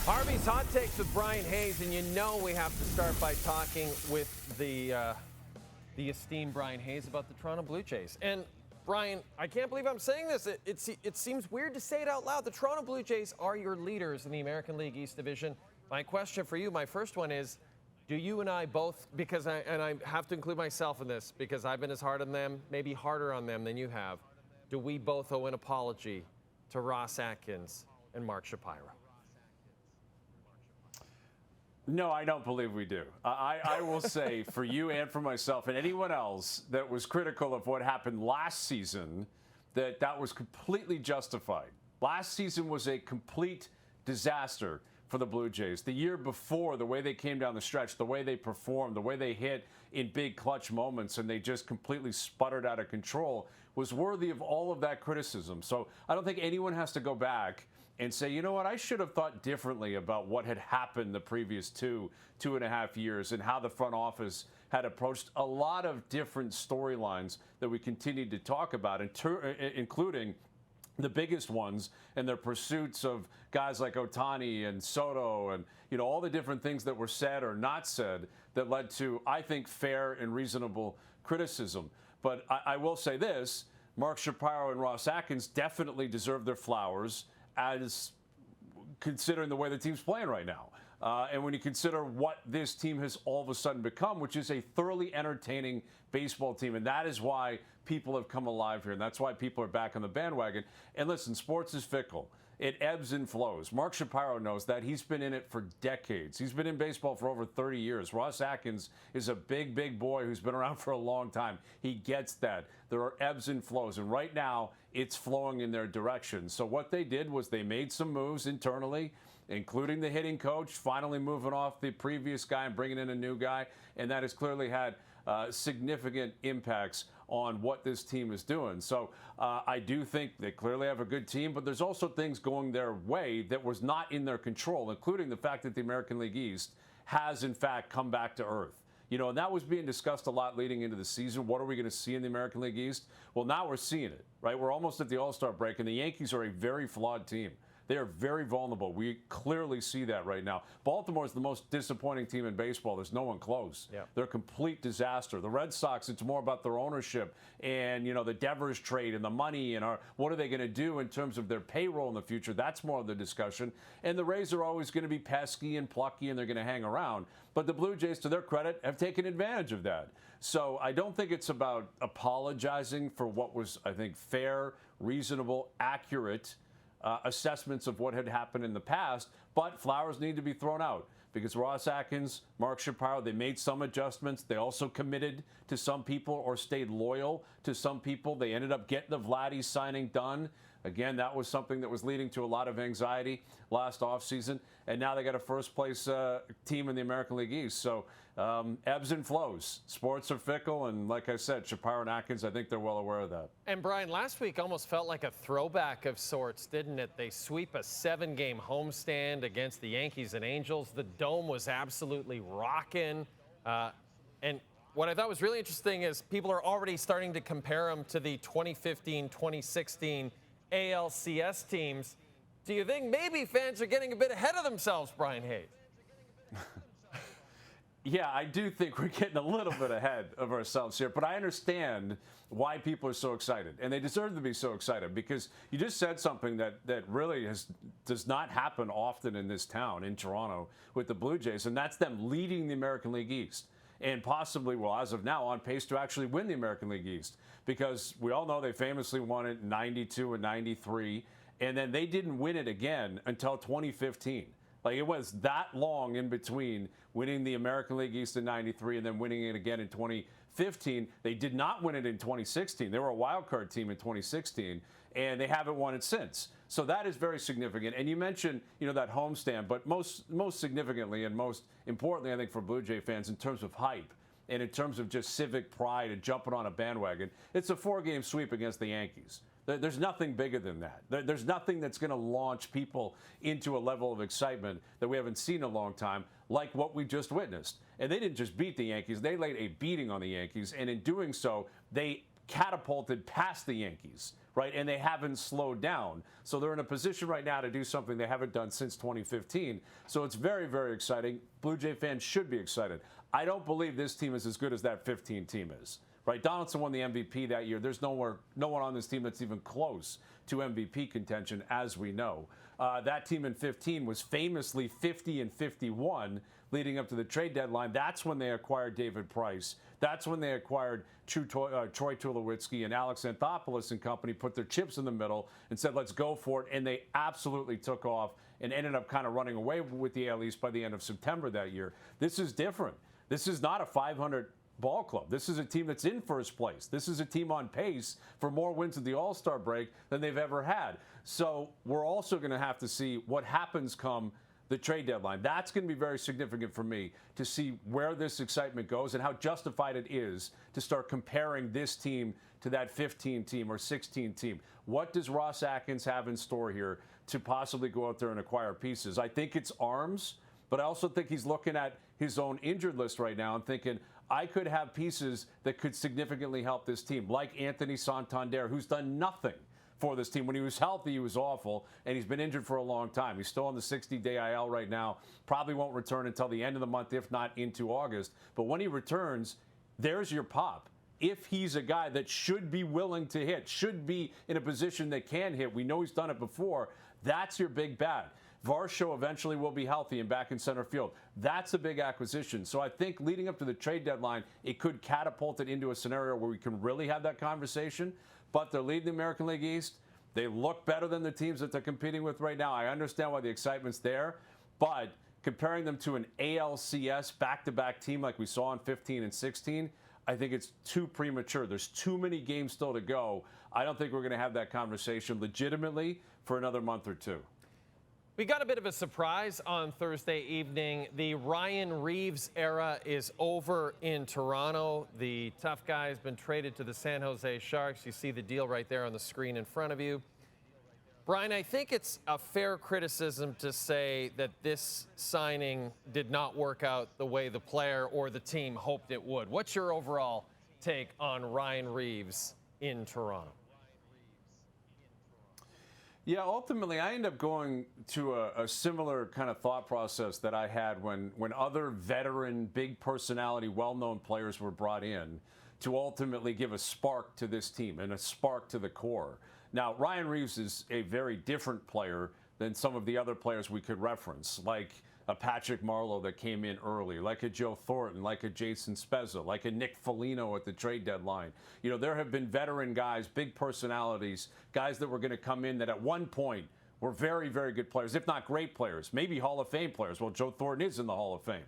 Harvey's Hot Takes with Bryan Hayes, and you know we have to start by talking with the esteemed Bryan Hayes about the Toronto Blue Jays. And Bryan, I can't believe I'm saying this. It seems weird to say it out loud. The Toronto Blue Jays are your leaders in the American League East Division. My question for you, my first one is, do you and I both, because I have to include myself in this, because I've been as hard on them, maybe harder on them than you have, do we both owe an apology to Ross Atkins and Mark Shapiro? No, I don't believe we do. I will say for you and for myself and anyone else that was critical of what happened last season, that was completely justified. Last season was a complete disaster for the Blue Jays. The year before, the way they came down the stretch, the way they performed, the way they hit in big clutch moments, and they just completely sputtered out of control, was worthy of all of that criticism. So I don't think anyone has to go back and say, you know what, I should have thought differently about what had happened the previous two and a half years and how the front office had approached a lot of different storylines that we continued to talk about, including the biggest ones and their pursuits of guys like Ohtani and Soto and, you know, all the different things that were said or not said that led to, I think, fair and reasonable criticism. But I will say this, Mark Shapiro and Ross Atkins definitely deserve their flowers, as considering the way the team's playing right now. And when you consider what this team has all of a sudden become, which is a thoroughly entertaining baseball team, and that is why people have come alive here, and that's why people are back on the bandwagon. And listen, sports is fickle. It ebbs and flows. Mark Shapiro knows that. He's been in it for decades. He's been in baseball for over 30 years. Ross Atkins is a big, big boy who's been around for a long time. He gets that. There are ebbs and flows, and right now it's flowing in their direction. So what they did was they made some moves internally, including the hitting coach, finally moving off the previous guy and bringing in a new guy, and that has clearly had significant impacts on what this team is doing. So I do think they clearly have a good team, but there's also things going their way that was not in their control, including the fact that the American League East has, in fact, come back to earth. You know, and that was being discussed a lot leading into the season. What are we going to see in the American League East? Well, now we're seeing it, right? We're almost at the All-Star break, and the Yankees are a very flawed team. They are very vulnerable. We clearly see that right now. Baltimore is the most disappointing team in baseball. There's no one close. Yeah. They're a complete disaster. The Red Sox, it's more about their ownership and, you know, the Devers trade and the money and what are they going to do in terms of their payroll in the future. That's more of the discussion. And the Rays are always going to be pesky and plucky, and they're going to hang around. But the Blue Jays, to their credit, have taken advantage of that. So I don't think it's about apologizing for what was, I think, fair, reasonable, accurate assessments of what had happened in the past, but flowers need to be thrown out because Ross Atkins, Mark Shapiro, they made some adjustments. They also committed to some people or stayed loyal to some people. They ended up getting the Vladdy signing done. Again, that was something that was leading to a lot of anxiety last offseason, and now they got a first-place team in the American League East. So ebbs and flows. Sports are fickle, and like I said, Shapiro and Atkins, I think they're well aware of that. And, Bryan, last week almost felt like a throwback of sorts, didn't it? They sweep a 7-game homestand against the Yankees and Angels. The Dome was absolutely rocking. And what I thought was really interesting is people are already starting to compare them to the 2015-2016 ALCS teams. Do you think maybe fans are getting a bit ahead of themselves, Bryan Hayes? Yeah, I do think we're getting a little bit ahead of ourselves here, but I understand why people are so excited, and they deserve to be so excited because you just said something that really does not happen often in this town, in Toronto, with the Blue Jays, and that's them leading the American League East and possibly, well, as of now, on pace to actually win the American League East because we all know they famously won it in 92 and 93, and then they didn't win it again until 2015. Like, it was that long in between winning the American League East in 93 and then winning it again in 2015. They did not win it in 2016. They were a wild card team in 2016, and they haven't won it since. So that is very significant. And you mentioned, you know, that homestand, but most significantly and most importantly, I think, for Blue Jay fans in terms of hype and in terms of just civic pride and jumping on a bandwagon, it's a 4-game sweep against the Yankees. There's nothing bigger than that. There's nothing that's going to launch people into a level of excitement that we haven't seen in a long time, like what we just witnessed. And they didn't just beat the Yankees. They laid a beating on the Yankees. And in doing so, they catapulted past the Yankees, right? And they haven't slowed down. So they're in a position right now to do something they haven't done since 2015. So it's very, very exciting. Blue Jay fans should be excited. I don't believe this team is as good as that 15 team is, right? Donaldson won the MVP that year. There's no one on this team that's even close to MVP contention, as we know. That team in 15 was famously 50-51 leading up to the trade deadline. That's when they acquired David Price. That's when they acquired Troy Tulowitzki and Alex Anthopoulos and company, put their chips in the middle and said, let's go for it. And they absolutely took off and ended up kind of running away with the AL East by the end of September that year. This is different. This is not a 500 ball club. This is a team that's in first place. This is a team on pace for more wins at the All-Star break than they've ever had. So we're also going to have to see what happens come the trade deadline. That's going to be very significant for me to see where this excitement goes and how justified it is to start comparing this team to that 15 team or 16 team. What does Ross Atkins have in store here to possibly go out there and acquire pieces? I think it's arms, but I also think he's looking at his own injured list right now and thinking, I could have pieces that could significantly help this team, like Anthony Santander, who's done nothing for this team. When he was healthy, he was awful, and he's been injured for a long time. He's still on the 60-day IL right now. Probably won't return until the end of the month, if not into August. But when he returns, there's your pop. If he's a guy that should be willing to hit, should be in a position that can hit, we know he's done it before, that's your big bat. Varsho eventually will be healthy and back in center field. That's a big acquisition. So I think leading up to the trade deadline, it could catapult it into a scenario where we can really have that conversation. But they're leading the American League East. They look better than the teams that they're competing with right now. I understand why the excitement's there, but comparing them to an ALCS back-to-back team like we saw in 15 and 16, I think it's too premature. There's too many games still to go. I don't think we're going to have that conversation legitimately for another month or two. We got a bit of a surprise on Thursday evening. The Ryan Reeves era is over in Toronto. The tough guy has been traded to the San Jose Sharks. You see the deal right there on the screen in front of you. Brian, I think it's a fair criticism to say that this signing did not work out the way the player or the team hoped it would. What's your overall take on Ryan Reeves in Toronto? Yeah, ultimately, I end up going to a similar kind of thought process that I had when other veteran, big personality, well-known players were brought in to ultimately give a spark to this team and a spark to the core. Now, Ryan Reeves is a very different player than some of the other players we could reference, like a Patrick Marleau that came in early, like a Joe Thornton, like a Jason Spezza, like a Nick Foligno at the trade deadline. You know, there have been veteran guys, big personalities, guys that were going to come in that at one point were very, very good players, if not great players, maybe Hall of Fame players. Well, Joe Thornton is in the Hall of Fame.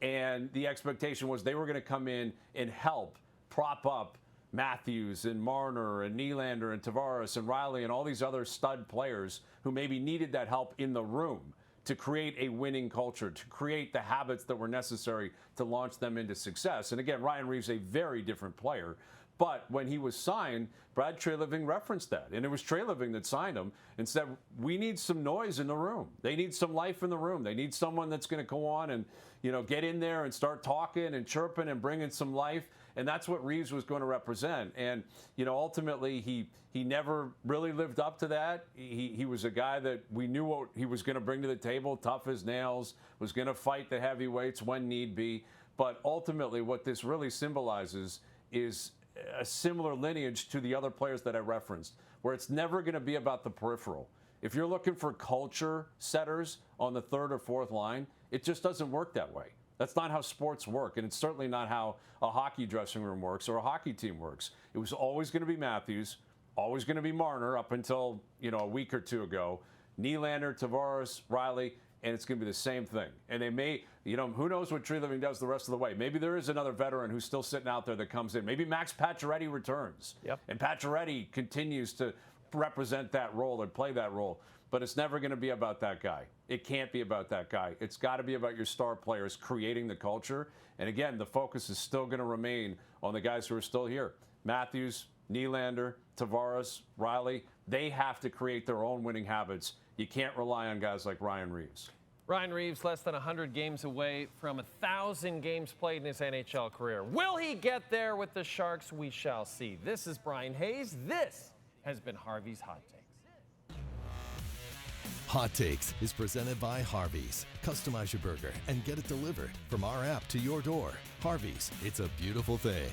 And the expectation was they were going to come in and help prop up Matthews and Marner and Nylander and Tavares and Riley and all these other stud players who maybe needed that help in the room to create a winning culture, to create the habits that were necessary to launch them into success. And again, Ryan Reeves, a very different player. But when he was signed, Brad Treliving referenced that. And it was Treliving that signed him and said, we need some noise in the room. They need some life in the room. They need someone that's going to go on and, you know, get in there and start talking and chirping and bringing some life. And that's what Reeves was going to represent. And, you know, ultimately, he never really lived up to that. He was a guy that we knew what he was going to bring to the table, tough as nails, was going to fight the heavyweights when need be. But ultimately, what this really symbolizes is a similar lineage to the other players that I referenced, where it's never going to be about the peripheral. If you're looking for culture setters on the third or fourth line, it just doesn't work that way. That's not how sports work, and it's certainly not how a hockey dressing room works or a hockey team works. It was always going to be Matthews, always going to be Marner up until, you know, a week or two ago, Nylander, Tavares, Riley, and it's going to be the same thing. And they may, you know, who knows what Treliving does the rest of the way. Maybe there is another veteran who's still sitting out there that comes in. Maybe Max Pacioretty returns. Yep. And Pacioretty continues to represent that role and play that role. But it's never going to be about that guy. It can't be about that guy. It's got to be about your star players creating the culture. And again, the focus is still going to remain on the guys who are still here. Matthews, Nylander, Tavares, Riley, they have to create their own winning habits. You can't rely on guys like Ryan Reeves. Ryan Reeves less than 100 games away from 1,000 games played in his NHL career. Will he get there with the Sharks? We shall see. This is Bryan Hayes. This has been Harvey's Hot Takes. Hot Takes is presented by Harvey's. Customize your burger and get it delivered from our app to your door. Harvey's, it's a beautiful thing.